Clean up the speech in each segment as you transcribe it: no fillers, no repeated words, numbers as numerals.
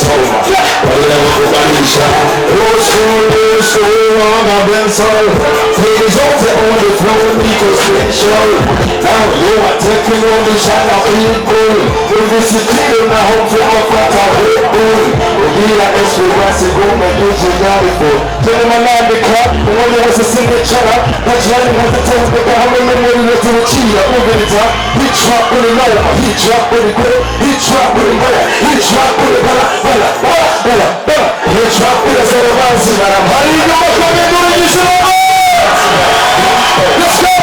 soma wale wakubalisha usu wana bensol things over on the throne because special now you are taking on the shine people with this clear na hope for a fata people bila esperança goma yuji yarifo tena manande club wale wasa signature na jani wata tenda kama memory letu chia ugelita he trap with the low he trap with the good he trap with the bala he trap with the bala he trap with the zaravansi mara mali kama kama ndio let's go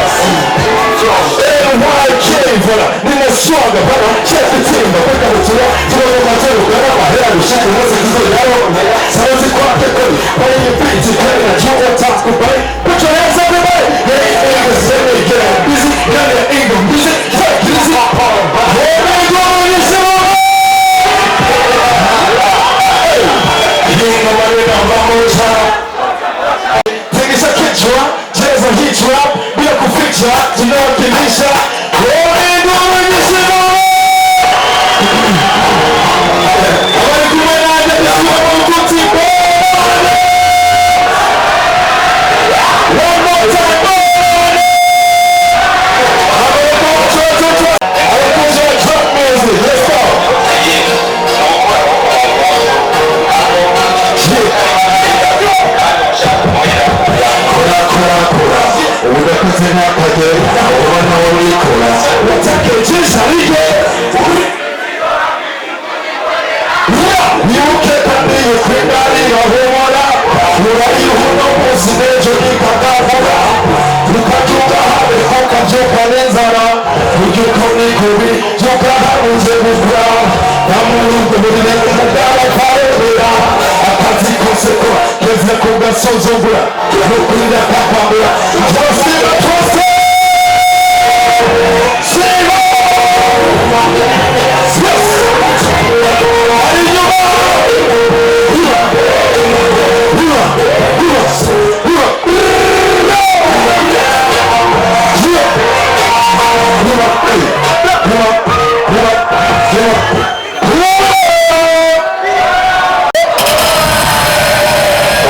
NYK bala nina swaga bala check the team bala kutoa tuone matendo kama haya ushaka wote hizo yao sauti kwa kekoni pale ni beat kana jua task by put your hands up everybody hey niggas let me get busy none of England busy fuck this is all hey Yinga marina mamoja Tegisa kichwa Jeza hichwa Bila kuficha Tunawakilisha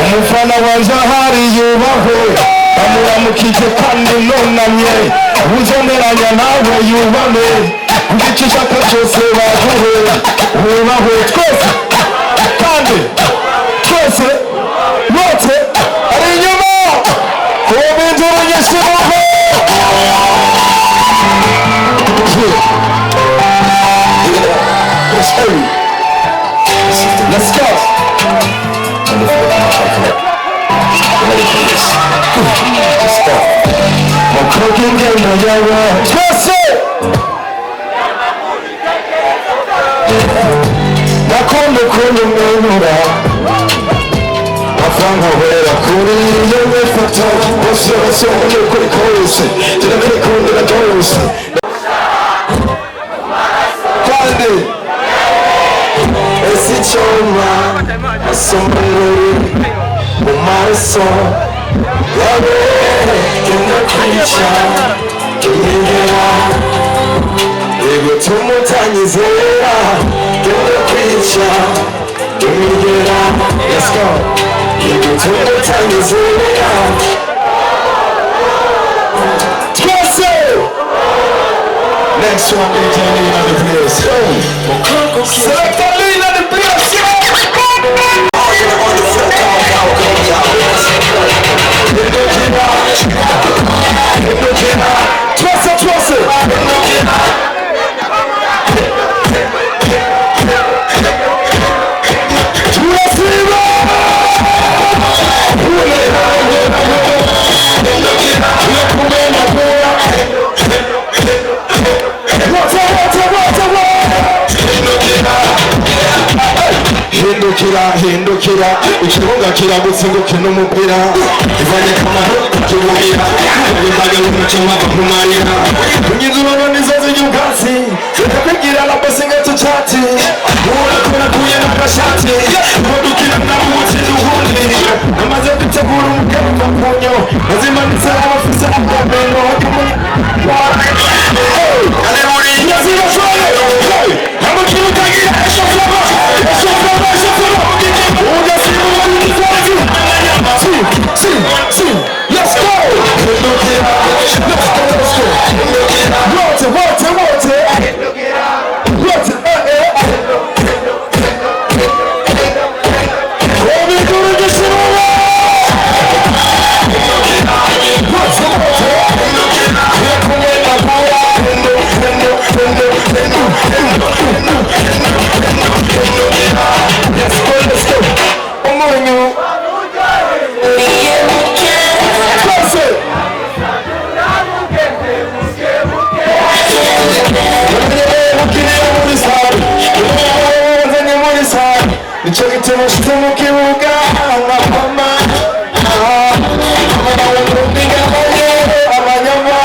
umufana wanje hari yubaho amuramukije kandi nonamye uzoneranya nawe yubame kugice cyaka cyose bajuhe wubahwe twese kandi twese wote ari inyuma ubinjira nyeshimuho let's go ready for this. Just stop. I'm cooking in the yard. Yes, sir. Nakondo kono menura. Afanga wera kuri yeme fata. Wasi wasi wale kuri kosi. Jina kuri kundi la kosi. Kandi. Esi choma. Asombrero. Umaraso yawe kenda kwica kiyengera ego tumutanyizera kenda kwica kiyengera let's go ego tumutanyizera next one DJ Lina the place select the Lina the place hindukira ikibuga kiragutsinguke n'umupira ivanye kamaro kibugira imbaga y'umucema bakumarira kunyizura nizo z'ubwatsi kugira la basinga tuchati urakora kuye n'agashati udukira na muti duhundi amaze gutegura umugabo kunyo azimanitse abafisa ababeno haleluya yazira shole hamukirukagira esho flava nicyo gituma nshuti mu kibuga nkapama abahungu n'ingabaye abanyama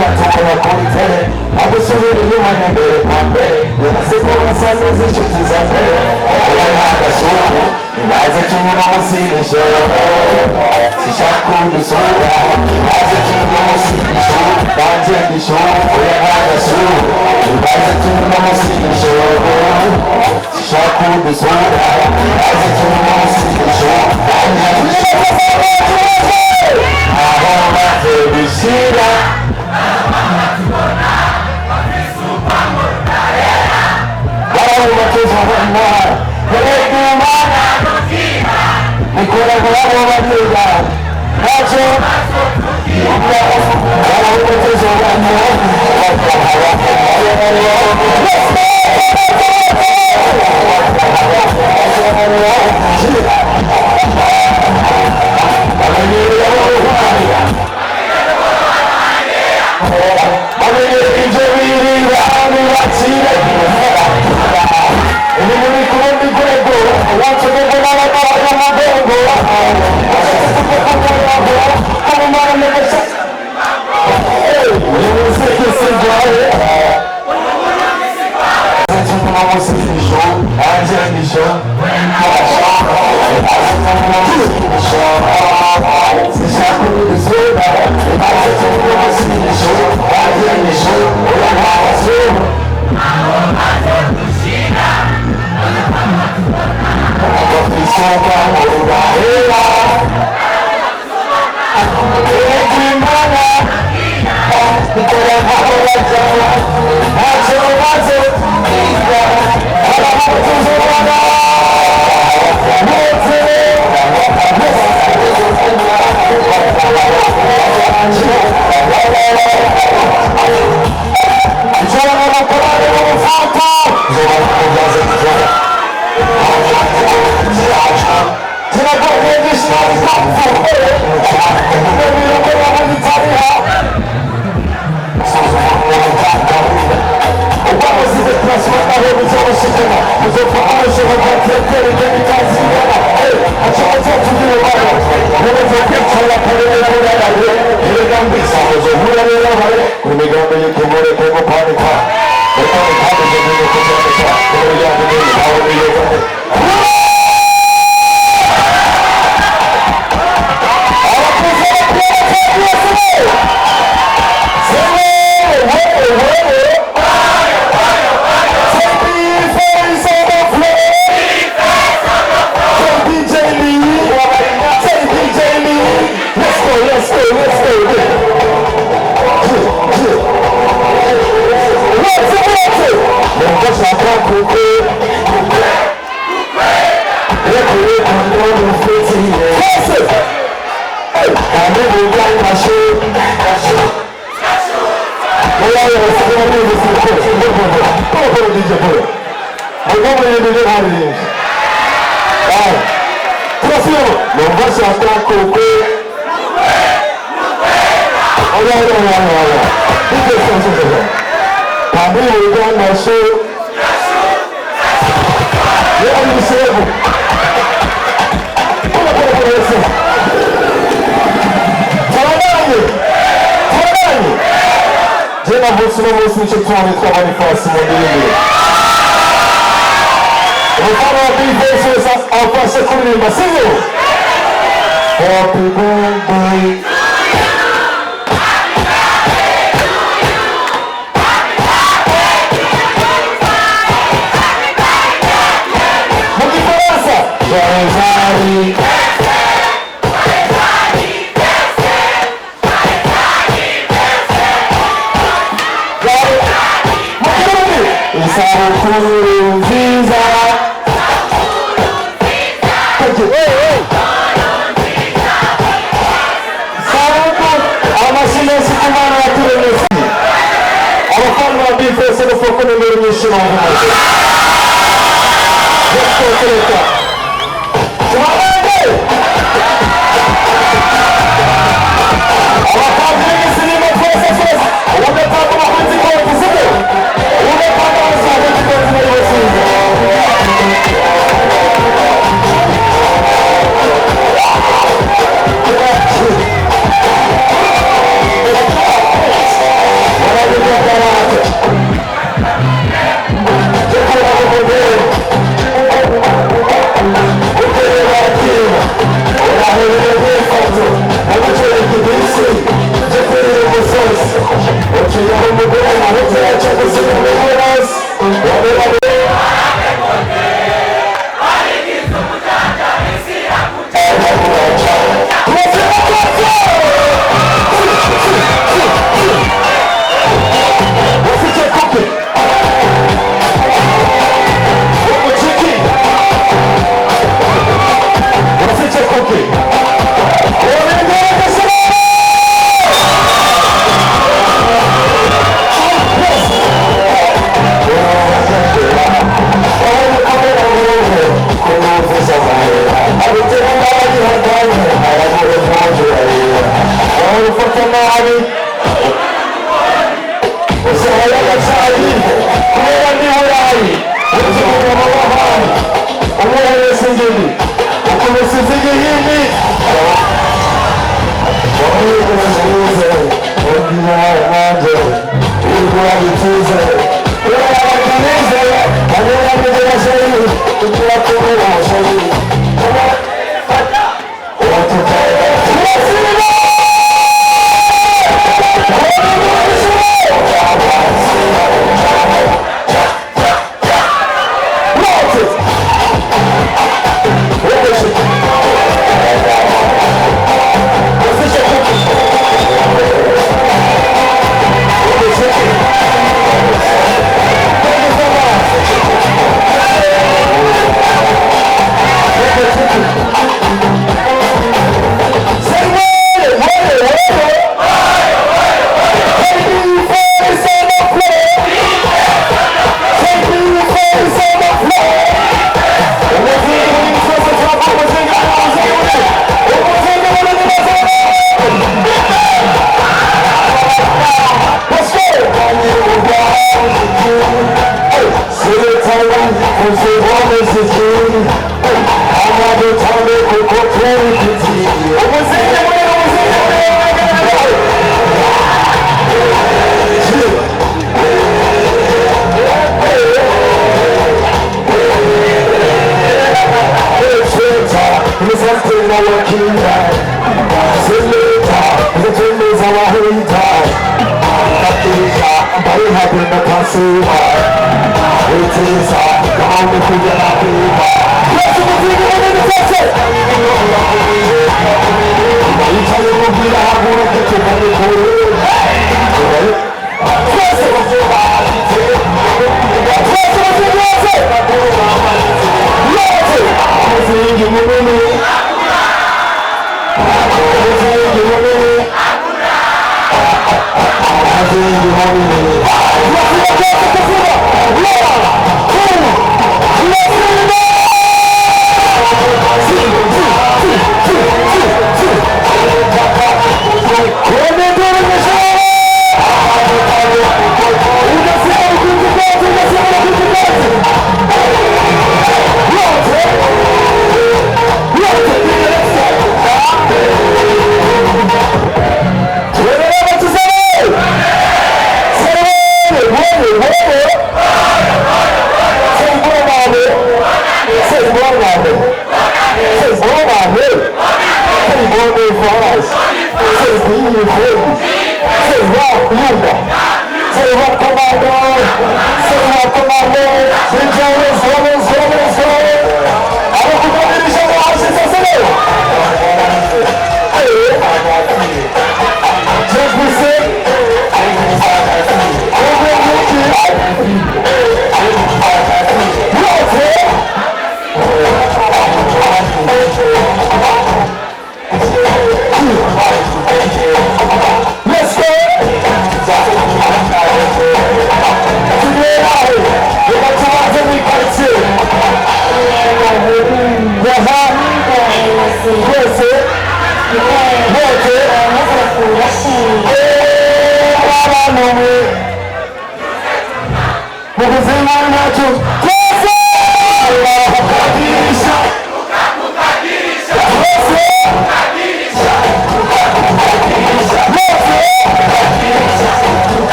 batukura kuri tere agusubira inyuma n'imbere kwa mbere yanaseko basa neza inshuti za mbere oya ntagashuku imaze kimwe n'umusinisho sishaka udusura imaze kimwe n'umusinisho banje ndisho oya ntagashuku imaze kimwe n'umusinisho sishaka udusura imaze kimwe n'umusinisho banje ndisho aho maze bishira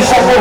Just